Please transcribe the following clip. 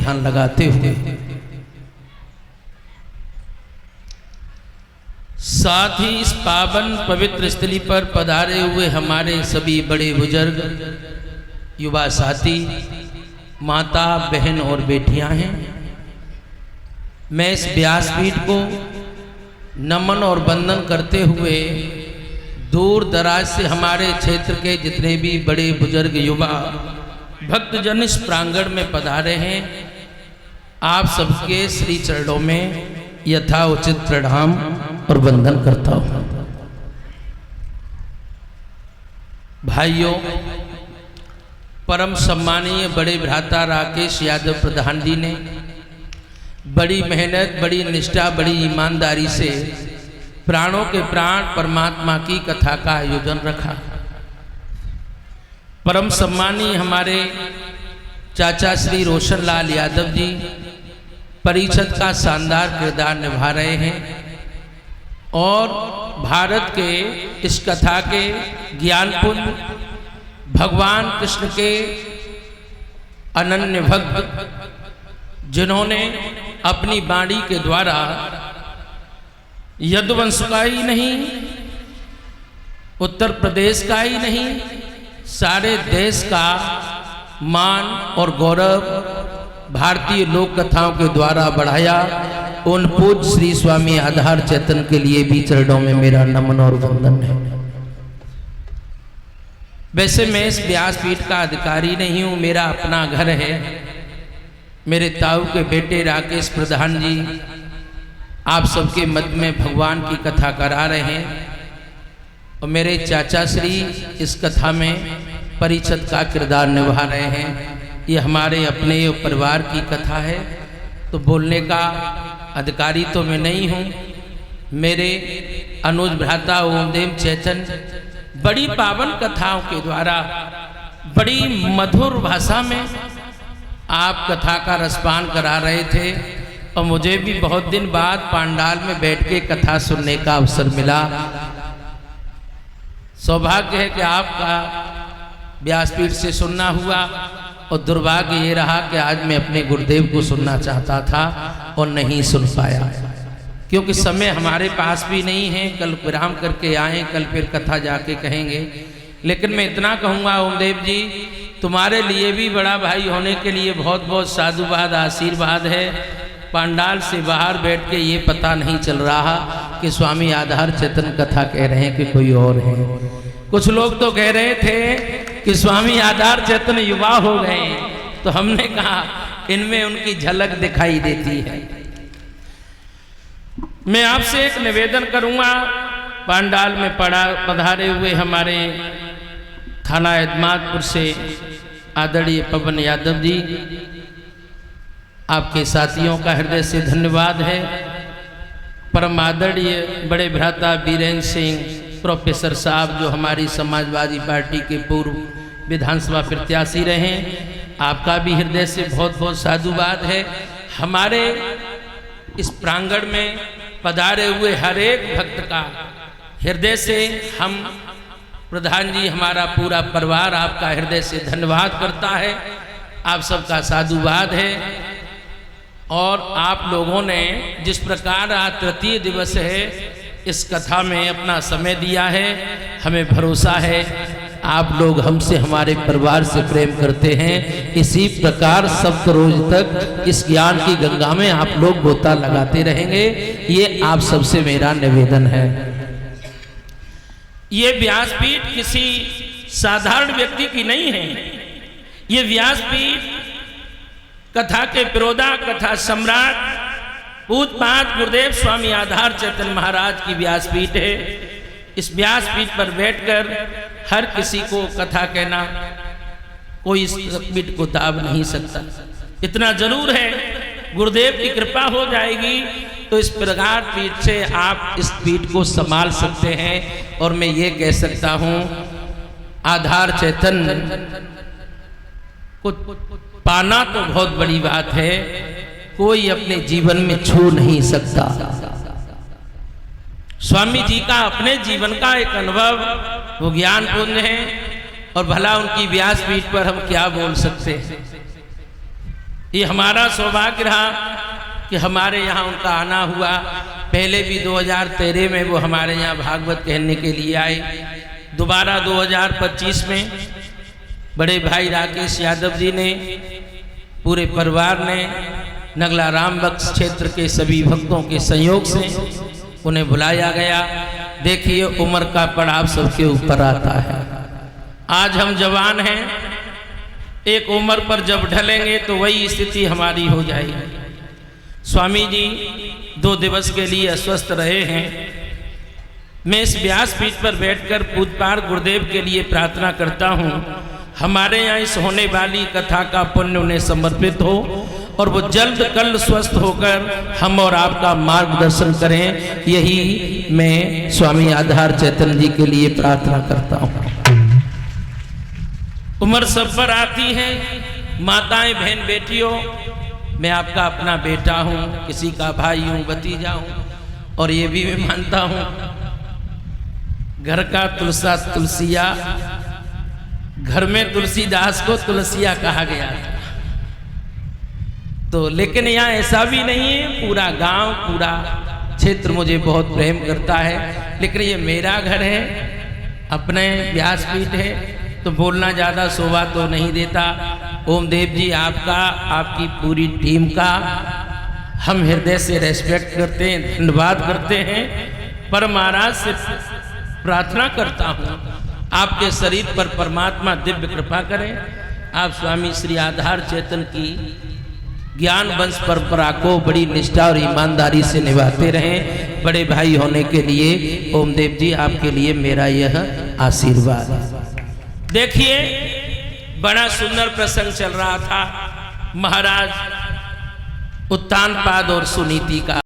ध्यान लगाते हुए साथ ही इस पावन पवित्र स्थली पर पधारे हुए हमारे सभी बड़े बुजुर्ग, युवा साथी, माता बहन और बेटियां हैं। मैं इस व्यासपीठ को नमन और वंदन करते हुए दूर दराज से हमारे क्षेत्र के जितने भी बड़े बुजुर्ग, युवा भक्तजन इस प्रांगण में पधारे हैं, आप सबके श्री चरणों में यथा उचित प्रणाम और वंदन करता हूं। भाइयों, परम सम्मानीय बड़े भ्राता राकेश यादव प्रधान जी ने बड़ी मेहनत, बड़ी निष्ठा, बड़ी ईमानदारी से प्राणों के प्राण परमात्मा की कथा का आयोजन रखा। परम सम्मानीय हमारे चाचा श्री रोशन लाल यादव जी परिषद का शानदार किरदार निभा रहे हैं और भारत के इस कथा के ज्ञानपुंज भगवान कृष्ण के अनन्य भक्त, जिन्होंने अपनी वाणी के द्वारा यदुवंश का ही नहीं, उत्तर प्रदेश का ही नहीं, सारे देश का मान और गौरव भारतीय लोक कथाओं के द्वारा बढ़ाया, उन पूज्य श्री स्वामी आधार चेतन के लिए भी चरणों में मेरा नमन और वंदन है। वैसे मैं इस व्यासपीठ का अधिकारी नहीं हूं, मेरा अपना घर है। मेरे ताऊ के बेटे राकेश प्रधान जी आप सबके मध्य में भगवान की कथा करा रहे हैं और मेरे चाचा श्री इस कथा में परिषद का किरदार निभा रहे हैं। ये हमारे अपने परिवार की कथा है, तो बोलने का अधिकारी तो मैं नहीं हूँ। मेरे अनुज भ्राता ओमदेव चेतन बड़ी पावन कथाओं के द्वारा बड़ी मधुर भाषा में आप कथा का रसपान करा रहे थे और मुझे भी बहुत दिन बाद पांडाल में बैठ के कथा सुनने का अवसर मिला। सौभाग्य है कि आपका व्यासपीठ से सुनना हुआ और दुर्भाग्य ये रहा कि आज मैं अपने गुरुदेव को सुनना चाहता था और नहीं सुन पाया, क्योंकि समय हमारे पास भी नहीं है। कल विराम करके आए, कल फिर कथा जाके कहेंगे। लेकिन मैं इतना कहूँगा ओमदेव जी, तुम्हारे लिए भी बड़ा भाई होने के लिए बहुत बहुत साधुवाद, आशीर्वाद है। पांडाल से बाहर बैठ के ये पता नहीं चल रहा कि स्वामी आधार चेतन कथा कह रहे हैं कि कोई और है। कुछ लोग तो कह रहे थे कि स्वामी आधार चेतन युवा हो गए, तो हमने कहा इनमें उनकी झलक दिखाई देती है। मैं आपसे एक निवेदन करूंगा, पांडाल में पधारे हुए हमारे थाना एदमादपुर से आदरणीय पवन यादव जी, आपके साथियों का हृदय से धन्यवाद है। परम आदरणीय बड़े भ्राता बीरेंद्र सिंह प्रोफेसर साहब, जो हमारी समाजवादी पार्टी के पूर्व विधानसभा प्रत्याशी रहे, आपका भी हृदय से बहुत बहुत साधुवाद है। हमारे इस प्रांगण में पधारे हुए हर एक भक्त का हृदय से हम प्रधान जी, हमारा पूरा परिवार आपका हृदय से धन्यवाद करता है। आप सबका साधुवाद है। और आप लोगों ने जिस प्रकार आज तृतीय दिवस है, इस कथा में अपना समय दिया है, हमें भरोसा है आप लोग हमसे, हमारे परिवार से प्रेम करते हैं। इसी प्रकार सप्त रोज तक इस ज्ञान की गंगा में आप लोग गोता लगाते रहेंगे, ये आप सबसे मेरा निवेदन है। ये व्यासपीठ किसी साधारण व्यक्ति की नहीं है। ये व्यासपीठ कथा के पिरोधा, कथा सम्राट पूज्यपाद गुरुदेव स्वामी आधार चेतन महाराज की व्यासपीठ है। इस व्यासपीठ पर बैठकर हर किसी को कथा कहना, कोई इस पीठ को दाब नहीं सकता। इतना जरूर है, गुरुदेव की कृपा हो जाएगी तो इस प्रकार पीठ से आप इस पीठ को संभाल सकते हैं। और मैं ये कह सकता हूँ, आधार चेतन को पाना तो बहुत बड़ी बात है, कोई अपने जीवन में छू नहीं सकता। स्वामी जी का अपने जीवन का एक अनुभव वो ज्ञानपुंज है, और भला उनकी व्यासपीठ पर हम क्या बोल सकते हैं। ये हमारा सौभाग्य रहा कि हमारे यहाँ उनका आना हुआ। पहले भी 2013 में वो हमारे यहाँ भागवत कहने के लिए आए। दोबारा 2025 में बड़े भाई राकेश यादव जी ने, पूरे परिवार ने, नगला राम बख्श क्षेत्र के सभी भक्तों के सहयोग से उन्हें बुलाया गया। देखिए उम्र का पड़ाव सबके ऊपर आता है। आज हम जवान हैं, एक उम्र पर जब ढलेंगे तो वही स्थिति हमारी हो जाएगी। स्वामी जी 2 दिवस के लिए अस्वस्थ रहे हैं। मैं इस व्यासपीठ पर बैठकर पूज्यपाद गुरुदेव के लिए प्रार्थना करता हूँ, हमारे यहाँ इस होने वाली कथा का पुण्य उन्हें समर्पित हो और वो जल्द कल स्वस्थ होकर हम और आपका मार्गदर्शन करें। यही मैं स्वामी आधार चैतन्य जी के लिए प्रार्थना करता हूँ। उम्र सब पर आती है, माताएं, बहन, बेटियों, मैं आपका अपना बेटा हूँ, किसी का भाई हूँ, भतीजा हूँ, और ये भी मैं मानता हूँ घर का तुलसा तुलसिया, घर में तुलसीदास को तुलसिया कहा गया था। तो लेकिन यहाँ ऐसा भी नहीं है, पूरा गांव, पूरा क्षेत्र मुझे बहुत प्रेम करता है। लेकिन ये मेरा घर है, अपने व्यासपीठ है, तो बोलना ज़्यादा शोभा तो नहीं देता। ओमदेव जी आपका, आपकी पूरी टीम का हम हृदय से रेस्पेक्ट करते हैं, धन्यवाद करते हैं। पर महाराज से प्रार्थना करता हूँ आपके शरीर पर परमात्मा दिव्य कृपा करें। आप स्वामी श्री आधार चेतन की ज्ञान वंश परंपरा को बड़ी निष्ठा और ईमानदारी से निभाते रहें। बड़े भाई होने के लिए ओमदेव जी आपके लिए मेरा यह आशीर्वाद है। देखिए बड़ा सुंदर प्रसंग चल रहा था महाराज उत्तानपाद और सुनीति का।